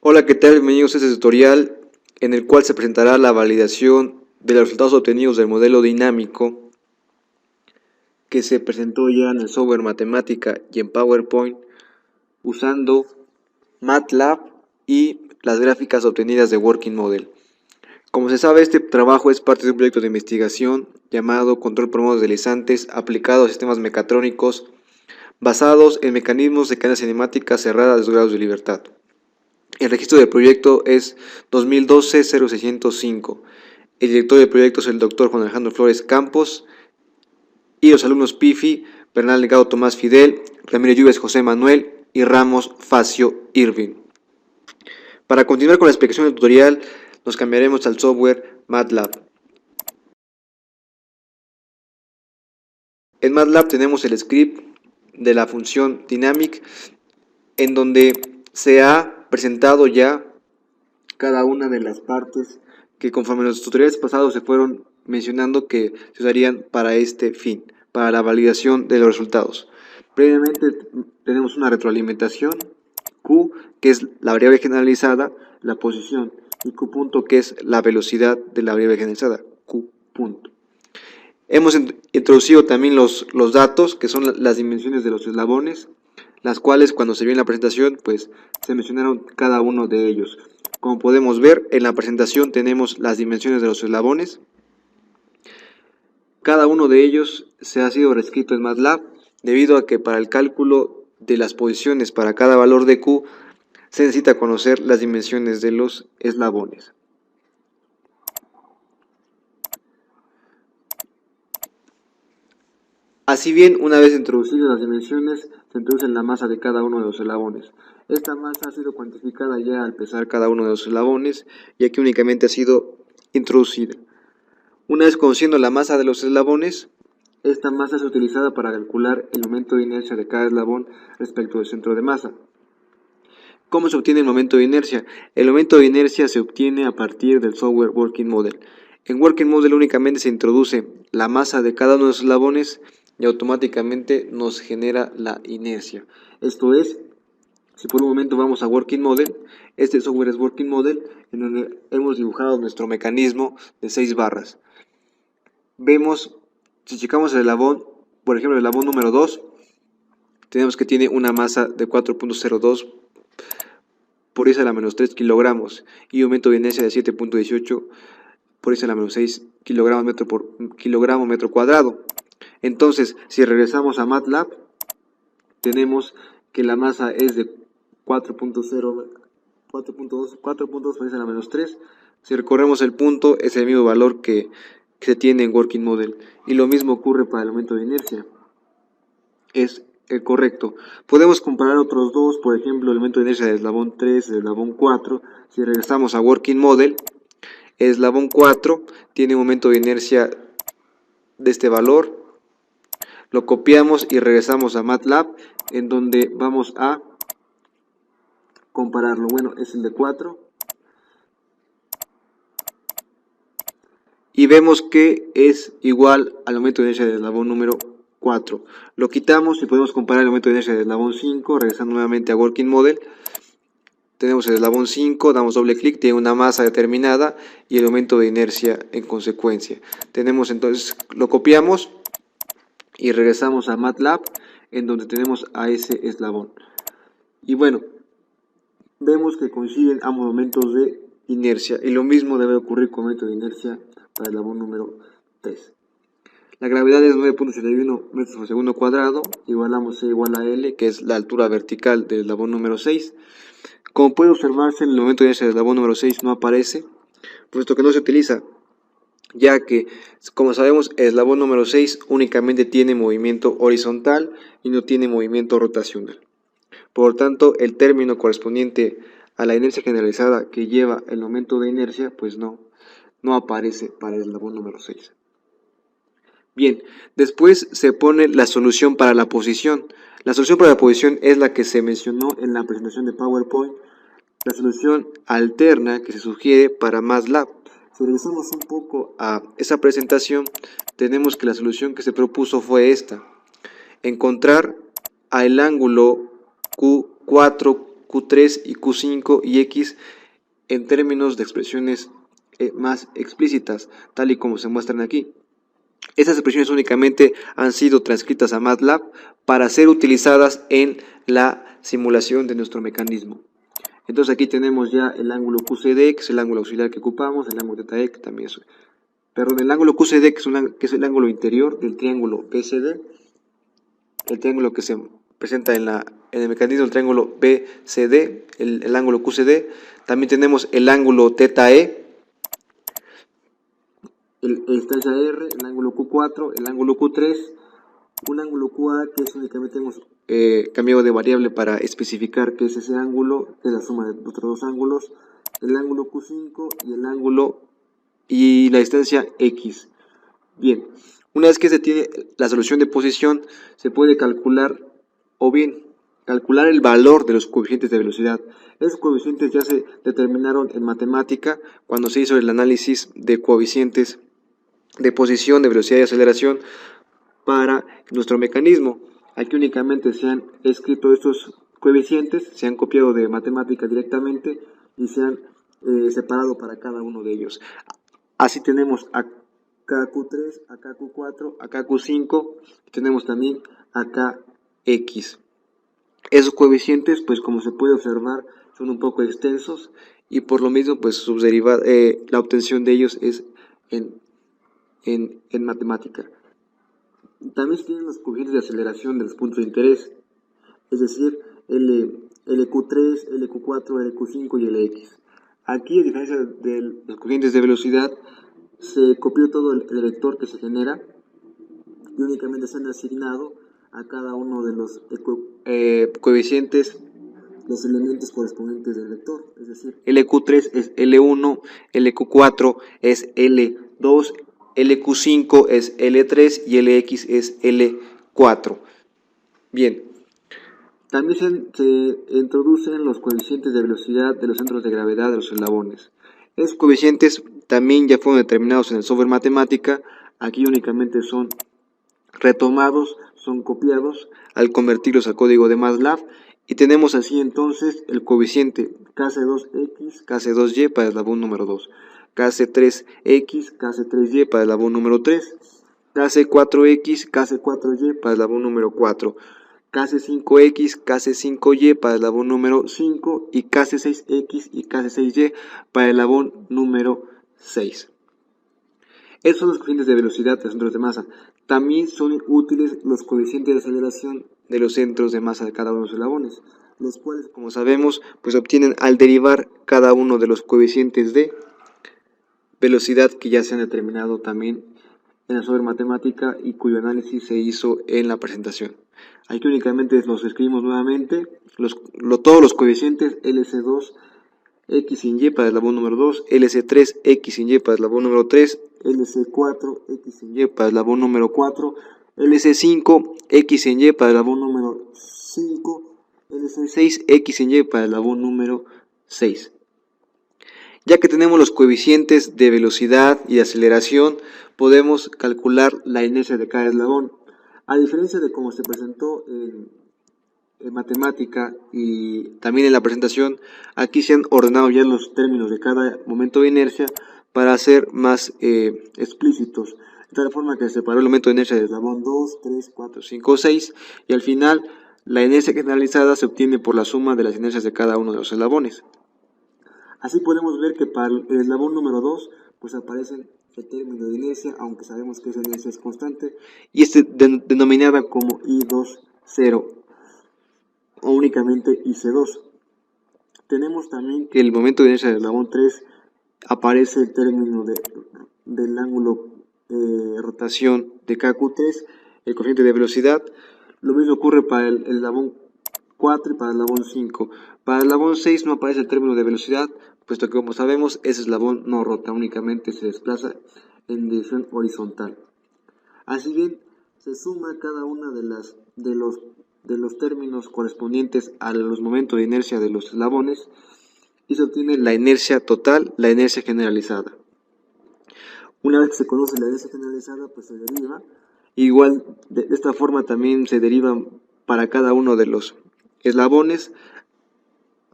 Hola, ¿qué tal? Bienvenidos a este tutorial en el cual se presentará la validación de los resultados obtenidos del modelo dinámico que se presentó ya en el software Matemática y en PowerPoint usando MATLAB y las gráficas obtenidas de Working Model. Como se sabe, este trabajo es parte de un proyecto de investigación llamado Control por modos deslizantes aplicado a sistemas mecatrónicos basados en mecanismos de cadena cinemática cerrada de 2 grados de libertad. El registro del proyecto es 2012-0605. El director del proyecto es el Dr. Juan Alejandro Flores Campos y los alumnos Pifi, Bernal Legado Tomás Fidel, Ramírez Lluvias José Manuel y Ramos Facio Irving. Para continuar con la explicación del tutorial, nos cambiaremos al software MATLAB. En MATLAB tenemos el script de la función dynamic, en donde se ha presentado ya cada una de las partes que conforme los tutoriales pasados se fueron mencionando que se usarían para este fin, para la validación de los resultados. Previamente tenemos una retroalimentación, Q, que es la variable generalizada, la posición, y Q punto, que es la velocidad de la variable generalizada, Q punto. Hemos introducido también los datos, que son las dimensiones de los eslabones, las cuales cuando se vio en la presentación, pues se mencionaron cada uno de ellos. Como podemos ver, en la presentación tenemos las dimensiones de los eslabones. Cada uno de ellos se ha sido reescrito en MATLAB, debido a que para el cálculo de las posiciones para cada valor de Q, se necesita conocer las dimensiones de los eslabones. Así bien, una vez introducidas las dimensiones, se introduce la masa de cada uno de los eslabones. Esta masa ha sido cuantificada ya al pesar cada uno de los eslabones, ya que únicamente ha sido introducida. Una vez conociendo la masa de los eslabones, esta masa es utilizada para calcular el momento de inercia de cada eslabón respecto del centro de masa. ¿Cómo se obtiene el momento de inercia? El momento de inercia se obtiene a partir del software Working Model. En Working Model únicamente se introduce la masa de cada uno de los eslabones y automáticamente nos genera la inercia. Esto es, si por un momento vamos a Working Model, este software es Working Model, en donde hemos dibujado nuestro mecanismo de 6 barras. Vemos, si checamos el eslabón, por ejemplo el eslabón número 2, tenemos que tiene una masa de 4.02 por 10 a la menos 3 kilogramos y un momento de inercia de 7.18 por 10 a la menos 6 kilogramos metro por kilogramo metro cuadrado. Entonces, si regresamos a MATLAB, tenemos que la masa es de 4.2 por 10 a la menos 3. Si recorremos el punto, es el mismo valor que se tiene en Working Model. Y lo mismo ocurre para el momento de inercia. Es el correcto. Podemos comparar otros dos, por ejemplo, el momento de inercia del eslabón 3 y el eslabón 4. Si regresamos a Working Model, el eslabón 4 tiene un momento de inercia de este valor. Lo copiamos y regresamos a MATLAB, en donde vamos a compararlo. Bueno, es el de 4. Y vemos que es igual al momento de inercia del eslabón número 4. Lo quitamos y podemos comparar el momento de inercia del eslabón 5, regresando nuevamente a Working Model. Tenemos el eslabón 5, damos doble clic, tiene una masa determinada y el momento de inercia en consecuencia. Tenemos entonces, lo copiamos y regresamos a MATLAB, en donde tenemos a ese eslabón. Y bueno, vemos que coinciden ambos momentos de inercia, y lo mismo debe ocurrir con el momento de inercia para el eslabón número 3. La gravedad es 9.71 metros por segundo cuadrado, igualamos C igual a L, que es la altura vertical del eslabón número 6. Como puede observarse, en el momento de inercia del eslabón número 6 no aparece, puesto que no se utiliza, ya que, como sabemos, el eslabón número 6 únicamente tiene movimiento horizontal y no tiene movimiento rotacional. Por lo tanto, el término correspondiente a la inercia generalizada que lleva el momento de inercia, pues no aparece para el eslabón número 6. Bien, después se pone la solución para la posición. La solución para la posición es la que se mencionó en la presentación de PowerPoint, la solución alterna que se sugiere para MATLAB. Si regresamos un poco a esa presentación, tenemos que la solución que se propuso fue esta: encontrar el ángulo Q4 Q3 y Q5 y X en términos de expresiones más explícitas, tal y como se muestran aquí. Estas expresiones únicamente han sido transcritas a MATLAB para ser utilizadas en la simulación de nuestro mecanismo. Entonces aquí tenemos ya el ángulo QCD, que es el ángulo auxiliar que ocupamos, el ángulo θe, que también es, perdón, el ángulo QCD, que es el ángulo interior del triángulo BCD, el triángulo que se presenta en el mecanismo del triángulo BCD, el ángulo QCD. También tenemos el ángulo θe, esta es R, el ángulo Q4, el ángulo Q3, un ángulo QA que es únicamente hemos cambiado de variable para especificar qué es ese ángulo, que es la suma de otros dos ángulos, el ángulo Q5 y el ángulo y la distancia X. Bien, una vez que se tiene la solución de posición, se puede calcular o bien calcular el valor de los coeficientes de velocidad. Esos coeficientes ya se determinaron en matemática cuando se hizo el análisis de coeficientes de posición, de velocidad y aceleración para nuestro mecanismo. Aquí únicamente se han escrito estos coeficientes, se han copiado de matemática directamente y se han separado para cada uno de ellos. Así tenemos acá Q3, acá Q4, acá Q5, tenemos también acá X. Esos coeficientes, pues como se puede observar, son un poco extensos y por lo mismo, pues la obtención de ellos es en matemática. También se tienen los coeficientes de aceleración de los puntos de interés, es decir, LQ3, LQ4, LQ5 y LX. Aquí, a diferencia de los coeficientes de velocidad, se copió todo el vector que se genera y únicamente se han asignado a cada uno de los coeficientes los elementos correspondientes del vector, es decir, LQ3 es L1, LQ4 es L2, LQ5 es L3 y LX es L4. Bien, también se introducen los coeficientes de velocidad de los centros de gravedad de los eslabones. Esos coeficientes también ya fueron determinados en el software matemática, aquí únicamente son retomados, son copiados al convertirlos al código de MATLAB y tenemos así entonces el coeficiente KC2X, KC2Y para el eslabón número 2, KC3X, KC3Y para el eslabón número 3, KC4X, KC4Y para el eslabón número 4, KC5X, KC5Y para el eslabón número 5 y KC6X y KC6Y para el eslabón número 6. Esos son los coeficientes de velocidad de los centros de masa. También son útiles los coeficientes de aceleración de los centros de masa de cada uno de los eslabones, los cuales, como sabemos, pues obtienen al derivar cada uno de los coeficientes de velocidad que ya se han determinado también en la software matemática y cuyo análisis se hizo en la presentación. Aquí únicamente los escribimos nuevamente, todos los coeficientes LC2, X sin Y para el eslabón número 2, LC3, X sin Y para el eslabón número 3, LC4, X sin Y para el eslabón número 4, LC5, X sin Y para el eslabón número 5, LC6, X sin Y para el eslabón número 6. Ya que tenemos los coeficientes de velocidad y aceleración, podemos calcular la inercia de cada eslabón. A diferencia de cómo se presentó en matemática y también en la presentación, aquí se han ordenado ya los términos de cada momento de inercia para ser más explícitos, de tal forma que se separó el momento de inercia de eslabón 2, 3, 4, 5, 6 y al final la inercia generalizada se obtiene por la suma de las inercias de cada uno de los eslabones. Así podemos ver que para el eslabón número 2 pues aparece el término de inercia, aunque sabemos que esa inercia es constante y es denominada como I20 o únicamente IC2. Tenemos también que el momento de inercia del eslabón 3 aparece el término del ángulo rotación de KQ3, el coeficiente de velocidad. Lo mismo ocurre para el eslabón 4 y para el eslabón 5. Para el eslabón 6 no aparece el término de velocidad, puesto que como sabemos ese eslabón no rota, únicamente se desplaza en dirección horizontal. Así bien, se suma cada una de los términos correspondientes a los momentos de inercia de los eslabones y se obtiene la inercia total, la inercia generalizada. Una vez que se conoce la inercia generalizada, pues se deriva. Igual, de esta forma también se deriva para cada uno de los eslabones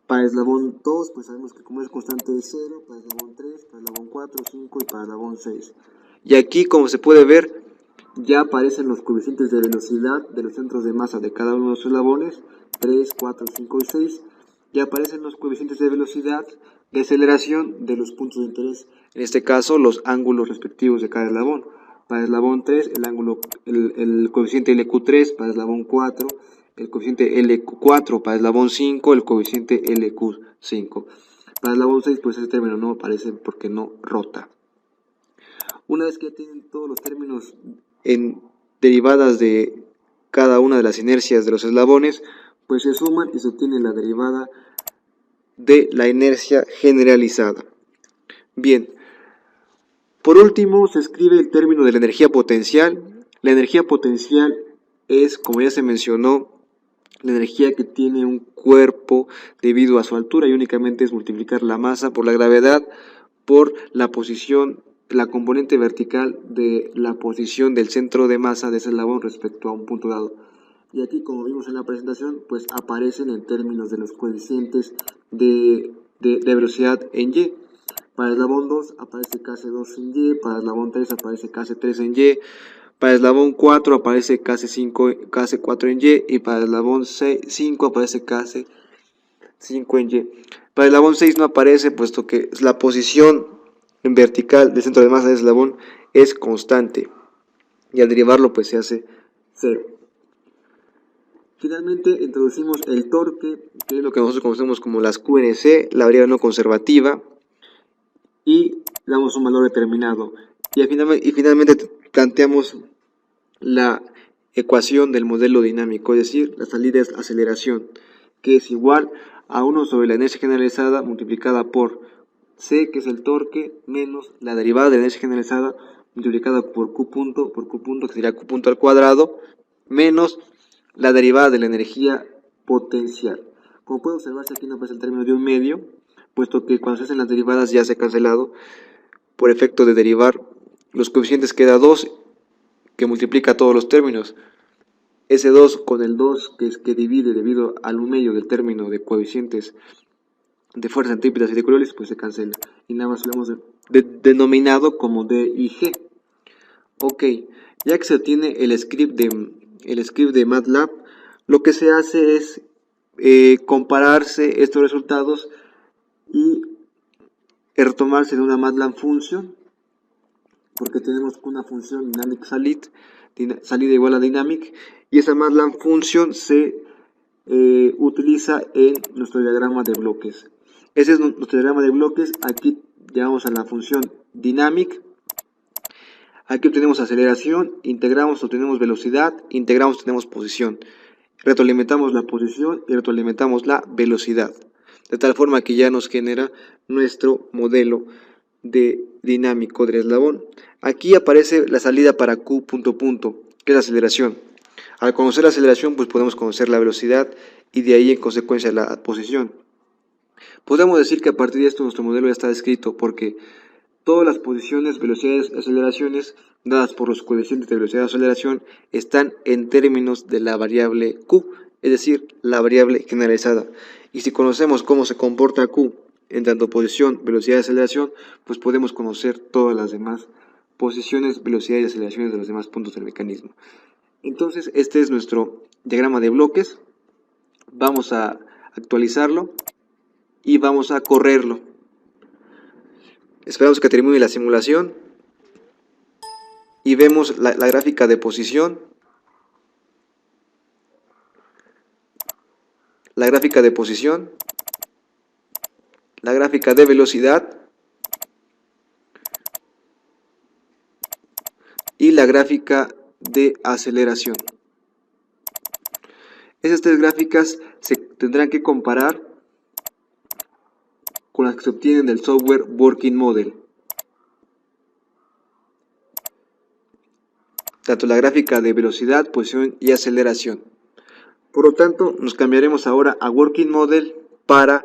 Para el eslabón 2, pues sabemos que como es constante de 0, para el eslabón 3, para el eslabón 4, 5 y para el eslabón 6. Y aquí, como se puede ver, ya aparecen los coeficientes de velocidad de los centros de masa de cada uno de los eslabones, 3, 4, 5 y 6. Y aparecen los coeficientes de velocidad de aceleración de los puntos de interés. En este caso, los ángulos respectivos de cada eslabón. Para el eslabón 3, el coeficiente LQ3, para el eslabón 4, el coeficiente LQ4, para el eslabón 5, el coeficiente LQ5. Para el eslabón 6, pues ese término no aparece porque no rota. Una vez que tienen todos los términos en derivadas de cada una de las inercias de los eslabones, pues se suman y se obtiene la derivada de la inercia generalizada. Bien, por último se escribe el término de la energía potencial. La energía potencial es, como ya se mencionó, la energía que tiene un cuerpo debido a su altura y únicamente es multiplicar la masa por la gravedad por la posición, la componente vertical de la posición del centro de masa de ese eslabón respecto a un punto dado. Y aquí, como vimos en la presentación, pues aparecen en términos de los coeficientes de velocidad en Y. Para el eslabón 2 aparece Kc2 en Y, para el eslabón 3 aparece Kc3 en Y, para el eslabón 4 aparece Kc4 en Y y para el eslabón 5 aparece Kc5 en Y. Para el eslabón 6 no aparece puesto que la posición en vertical del centro de masa del eslabón es constante y al derivarlo pues se hace 0. Finalmente introducimos el torque, que es lo que nosotros conocemos como las QNC, la variable no conservativa, y damos un valor determinado. Y finalmente planteamos la ecuación del modelo dinámico, es decir, la salida es aceleración, que es igual a 1 sobre la inercia generalizada multiplicada por C, que es el torque, menos la derivada de la inercia generalizada multiplicada por Q punto, que sería Q punto al cuadrado, menos la derivada de la energía potencial. Como puede observarse, aquí no aparece el término de un medio, puesto que cuando se hacen las derivadas ya se ha cancelado por efecto de derivar los coeficientes, queda 2 que multiplica todos los términos. Ese 2 con el 2 que divide debido al un medio del término de coeficientes de fuerza centrípetas y de Coriolis, pues se cancela. Y nada más lo hemos denominado como D y G. Ok, ya que se obtiene el script de MATLAB, lo que se hace es compararse estos resultados y retomarse de una MATLAB function, porque tenemos una función dynamic salida igual a dynamic, y esa MATLAB function se utiliza en nuestro diagrama de bloques. Ese es nuestro diagrama de bloques. Aquí llegamos a la función dynamic. Aquí obtenemos aceleración, integramos, obtenemos velocidad, integramos, obtenemos posición. Retroalimentamos la posición y retroalimentamos la velocidad. De tal forma que ya nos genera nuestro modelo de dinámico del eslabón. Aquí aparece la salida para Q punto punto, que es la aceleración. Al conocer la aceleración, pues podemos conocer la velocidad y de ahí en consecuencia la posición. Podemos decir que a partir de esto nuestro modelo ya está descrito porque todas las posiciones, velocidades y aceleraciones dadas por los coeficientes de velocidad y aceleración están en términos de la variable Q, es decir, la variable generalizada. Y si conocemos cómo se comporta Q en tanto posición, velocidad y aceleración, pues podemos conocer todas las demás posiciones, velocidades y aceleraciones de los demás puntos del mecanismo. Entonces, este es nuestro diagrama de bloques. Vamos a actualizarlo y vamos a correrlo. Esperamos que termine la simulación y vemos la gráfica de posición, la gráfica de posición, la gráfica de velocidad y la gráfica de aceleración. Esas tres gráficas se tendrán que comparar con las que se obtienen del software Working Model. Tanto la gráfica de velocidad, posición y aceleración. Por lo tanto, nos cambiaremos ahora a Working Model para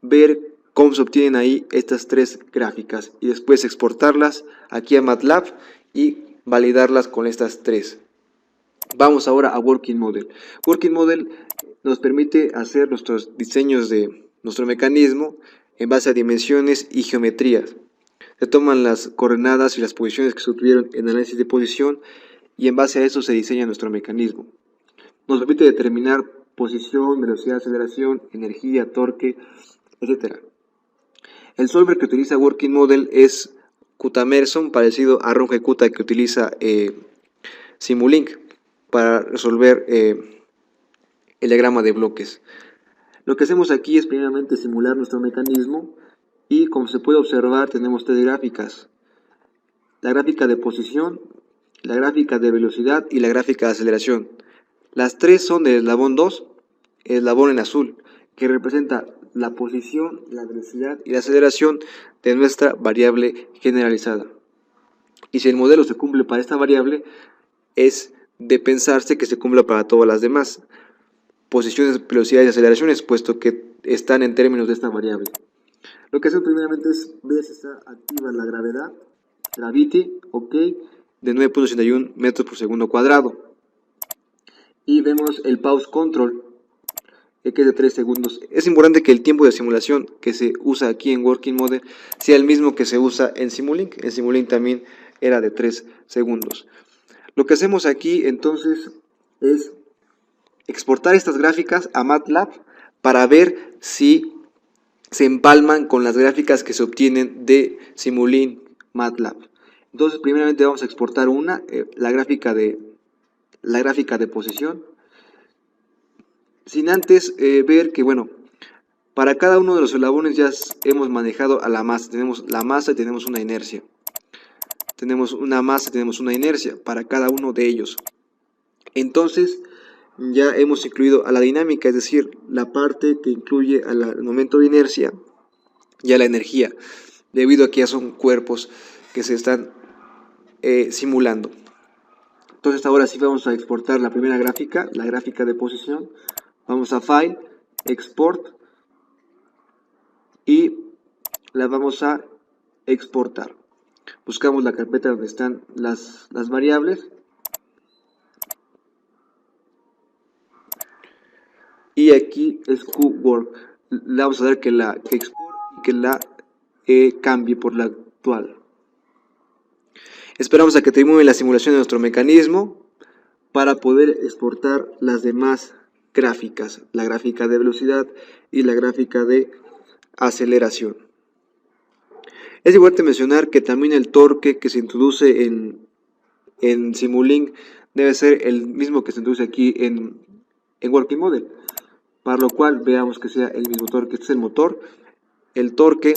ver cómo se obtienen ahí estas tres gráficas y después exportarlas aquí a MATLAB y validarlas con estas tres. Vamos ahora a Working Model. Working Model nos permite hacer nuestros diseños de nuestro mecanismo en base a dimensiones y geometrías. Se toman las coordenadas y las posiciones que se obtuvieron en análisis de posición y en base a eso se diseña nuestro mecanismo. Nos permite determinar posición, velocidad, aceleración, energía, torque, etc. El solver que utiliza Working Model es Qtamerson, parecido a Runge-Qt que utiliza Simulink para resolver el diagrama de bloques. Lo que hacemos aquí es primeramente simular nuestro mecanismo y como se puede observar tenemos tres gráficas. La gráfica de posición, la gráfica de velocidad y la gráfica de aceleración. Las tres son del eslabón 2, el eslabón en azul, que representa la posición, la velocidad y la aceleración de nuestra variable generalizada. Y si el modelo se cumple para esta variable, es de pensarse que se cumpla para todas las demás posiciones, velocidades y aceleraciones, puesto que están en términos de esta variable. Lo que hacemos primeramente es ver si está activa la gravedad, gravity, ok, de 9.81 metros por segundo cuadrado. Y vemos el pause control, que es de 3 segundos. Es importante que el tiempo de simulación que se usa aquí en Working Model sea el mismo que se usa en Simulink. En Simulink también era de 3 segundos. Lo que hacemos aquí entonces es exportar estas gráficas a MATLAB para ver si se empalman con las gráficas que se obtienen de Simulink MATLAB. Entonces primeramente vamos a exportar la gráfica de posición, sin antes ver que, bueno, para cada uno de los eslabones ya hemos manejado a la masa. Tenemos la masa y tenemos una inercia. Tenemos una masa y tenemos una inercia para cada uno de ellos. Entonces ya hemos incluido a la dinámica, es decir, la parte que incluye al momento de inercia y a la energía, debido a que ya son cuerpos que se están simulando. Entonces ahora sí vamos a exportar la primera gráfica, la gráfica de posición. Vamos a File, Export y la vamos a exportar. Buscamos la carpeta donde están las variables y aquí es QWork. Le vamos a dar que export y que la cambie por la actual. Esperamos a que termine la simulación de nuestro mecanismo para poder exportar las demás gráficas, la gráfica de velocidad y la gráfica de aceleración. Es importante mencionar que también el torque que se introduce en Simulink debe ser el mismo que se introduce aquí en Working Model, para lo cual veamos que sea el mismo torque. Este es el motor, el torque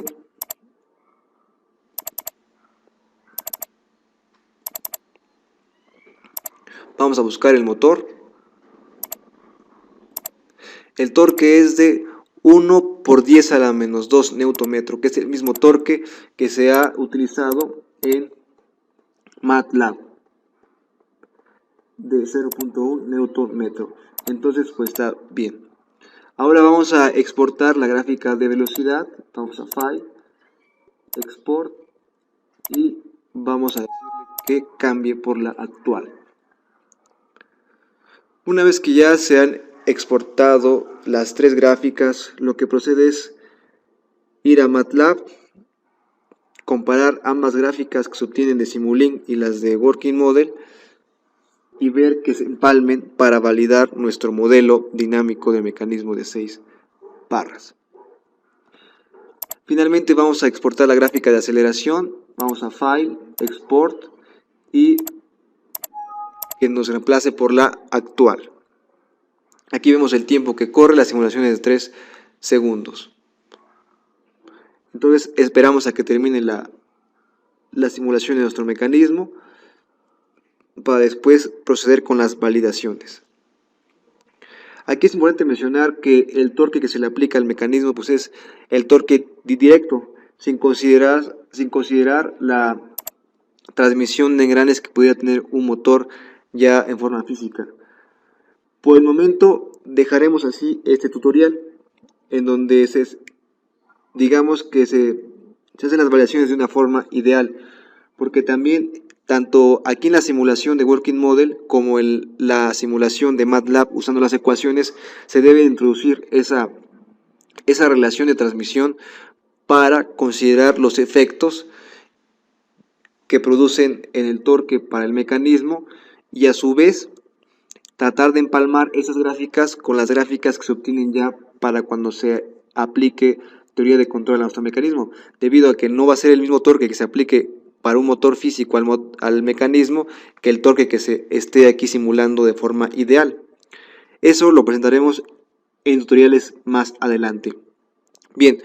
vamos a buscar el motor. El torque es de 1 por 10 a la menos 2 Nm, que es el mismo torque que se ha utilizado en MATLAB, de 0.1 Nm. Entonces pues está bien. Ahora vamos a exportar la gráfica de velocidad. Vamos a File, Export y vamos a decirle que cambie por la actual. Una vez que ya se han exportado las tres gráficas, lo que procede es ir a MATLAB, comparar ambas gráficas que se obtienen de Simulink y las de Working Model y ver que se empalmen para validar nuestro modelo dinámico de mecanismo de 6 barras. Finalmente vamos a exportar la gráfica de aceleración. Vamos a File, Export y que nos reemplace por la actual. Aquí vemos el tiempo que corre, la simulación es de 3 segundos. Entonces esperamos a que termine la simulación de nuestro mecanismo para después proceder con las validaciones. Aquí es importante mencionar que el torque que se le aplica al mecanismo pues es el torque directo, sin considerar la transmisión de engranes que pudiera tener un motor ya en forma física. Por el momento dejaremos así este tutorial en donde digamos que se hacen las variaciones de una forma ideal, porque también tanto aquí en la simulación de Working Model como en la simulación de MATLAB usando las ecuaciones, se debe introducir esa relación de transmisión para considerar los efectos que producen en el torque para el mecanismo y a su vez tratar de empalmar esas gráficas con las gráficas que se obtienen ya para cuando se aplique teoría de control a nuestro mecanismo, debido a que no va a ser el mismo torque que se aplique para un motor físico al mecanismo que el torque que se esté aquí simulando de forma ideal. Eso lo presentaremos en tutoriales más adelante. Bien,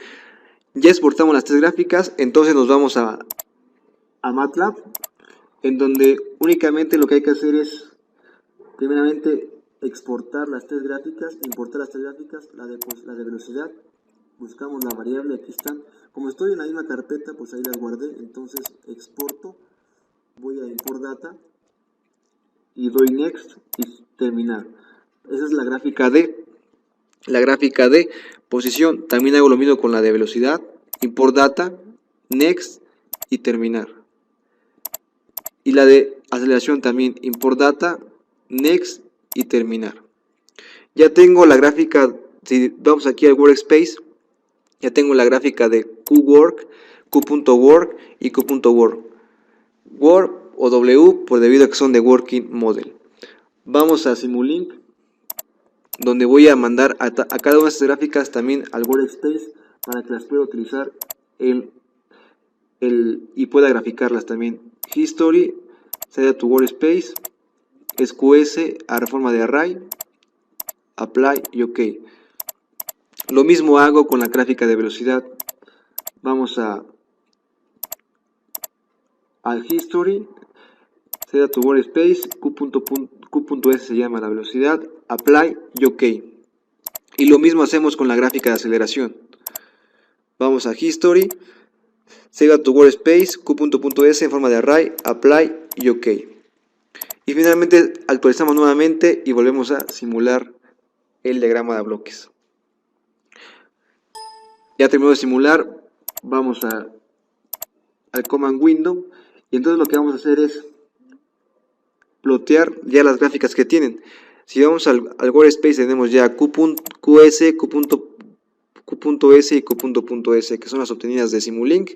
ya exportamos las tres gráficas, entonces nos vamos a MATLAB, en donde únicamente lo que hay que hacer es primeramente exportar las tres gráficas, importar las tres gráficas, la de velocidad, buscamos la variable, aquí están. Como estoy en la misma carpeta, pues ahí las guardé, entonces exporto, voy a import data y doy next y terminar. Esa es la gráfica de posición. También hago lo mismo con la de velocidad, import data, next y terminar. Y la de aceleración también, import data, next y terminar. Ya tengo la gráfica, si vamos aquí al workspace, ya tengo la gráfica de QWork, Q.work y Q.work. Work o W, por debido a que son de Working Model. Vamos a Simulink, donde voy a mandar a cada una de estas gráficas también al workspace para que las pueda utilizar y pueda graficarlas también. History, set to workspace, SQS a reforma de array, apply y OK. Lo mismo hago con la gráfica de velocidad. Vamos al history, set to workspace, Q.S se llama la velocidad, apply y OK. Y lo mismo hacemos con la gráfica de aceleración. Vamos a history, save to workspace, Q.S en forma de array, apply y OK. Y finalmente actualizamos nuevamente y volvemos a simular el diagrama de bloques. Ya terminó de simular, vamos al command window y entonces lo que vamos a hacer es plotear ya las gráficas que tienen. Si vamos al workspace tenemos ya QS, Q.S y Q.S, que son las obtenidas de Simulink,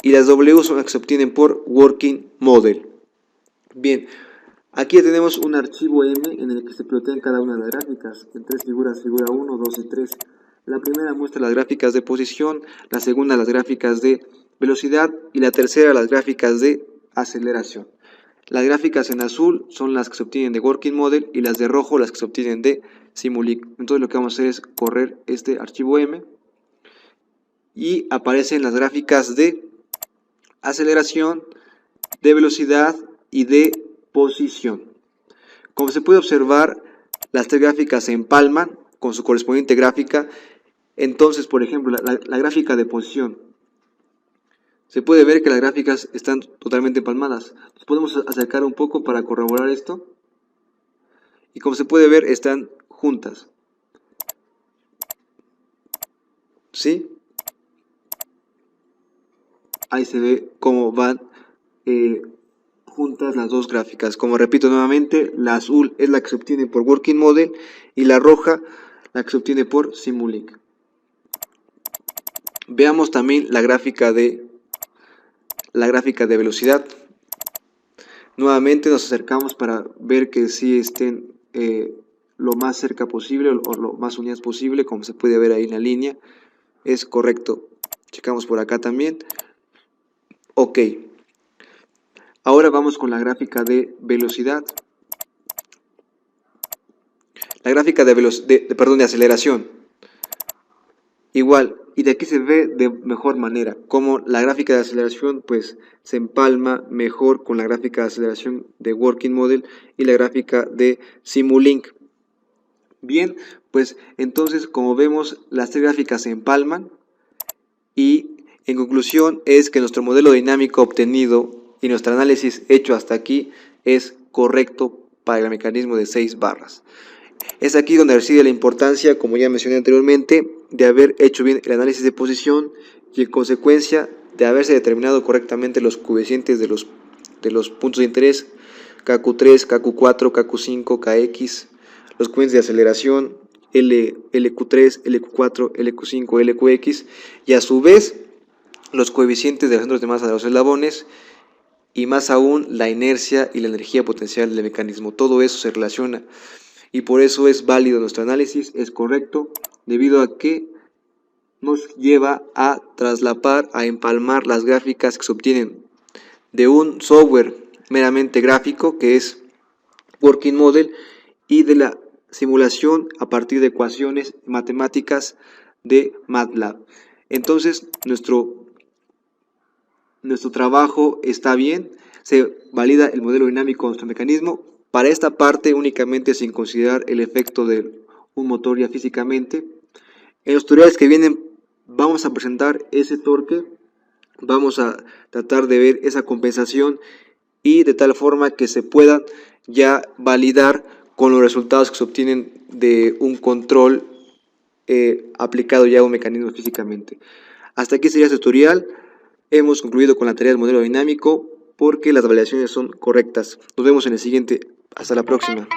y las W son las que se obtienen por Working Model. Bien, aquí tenemos un archivo M en el que se plotean cada una de las gráficas, en tres figuras, figura 1, 2 y 3. La primera muestra las gráficas de posición, la segunda las gráficas de velocidad y la tercera las gráficas de aceleración. Las gráficas en azul son las que se obtienen de Working Model y las de rojo las que se obtienen de Simulink. Entonces lo que vamos a hacer es correr este archivo M y aparecen las gráficas de aceleración, de velocidad y de posición. Como se puede observar, las tres gráficas se empalman con su correspondiente gráfica. Entonces, por ejemplo, la gráfica de posición, se puede ver que las gráficas están totalmente empalmadas. Nos podemos acercar un poco para corroborar esto. Y como se puede ver, están juntas. ¿Sí? Ahí se ve cómo van juntas las dos gráficas. Como repito nuevamente, la azul es la que se obtiene por Working Model y la roja la que se obtiene por Simulink. Veamos también la gráfica de velocidad. Nuevamente nos acercamos para ver que sí estén lo más cerca posible o lo más unidas posible, como se puede ver ahí en la línea. Es correcto. Checamos por acá también. OK. Ahora vamos con la gráfica de velocidad. La gráfica de aceleración. Igual, y de aquí se ve de mejor manera, como la gráfica de aceleración pues se empalma mejor con la gráfica de aceleración de Working Model y la gráfica de Simulink. Bien, pues entonces como vemos las tres gráficas se empalman y en conclusión es que nuestro modelo dinámico obtenido y nuestro análisis hecho hasta aquí es correcto para el mecanismo de 6 barras. Es aquí donde reside la importancia, como ya mencioné anteriormente, de haber hecho bien el análisis de posición y en consecuencia de haberse determinado correctamente los coeficientes de los de los puntos de interés, KQ3, KQ4, KQ5, KX, los coeficientes de aceleración, LQ3, LQ4, LQ5, LQX, y a su vez los coeficientes de los centros de masa de los eslabones, y más aún la inercia y la energía potencial del mecanismo. Todo eso se relaciona y por eso es válido nuestro análisis, es correcto, debido a que nos lleva a traslapar, a empalmar las gráficas que se obtienen de un software meramente gráfico, que es Working Model, y de la simulación a partir de ecuaciones matemáticas de MATLAB. Entonces, nuestro trabajo está bien, se valida el modelo dinámico de nuestro mecanismo. Para esta parte únicamente sin considerar el efecto de un motor ya físicamente. En los tutoriales que vienen vamos a presentar ese torque, vamos a tratar de ver esa compensación y de tal forma que se pueda ya validar con los resultados que se obtienen de un control aplicado ya a un mecanismo físicamente. Hasta aquí sería este tutorial. Hemos concluido con la tarea del modelo dinámico porque las validaciones son correctas. Nos vemos en el siguiente. Hasta la próxima.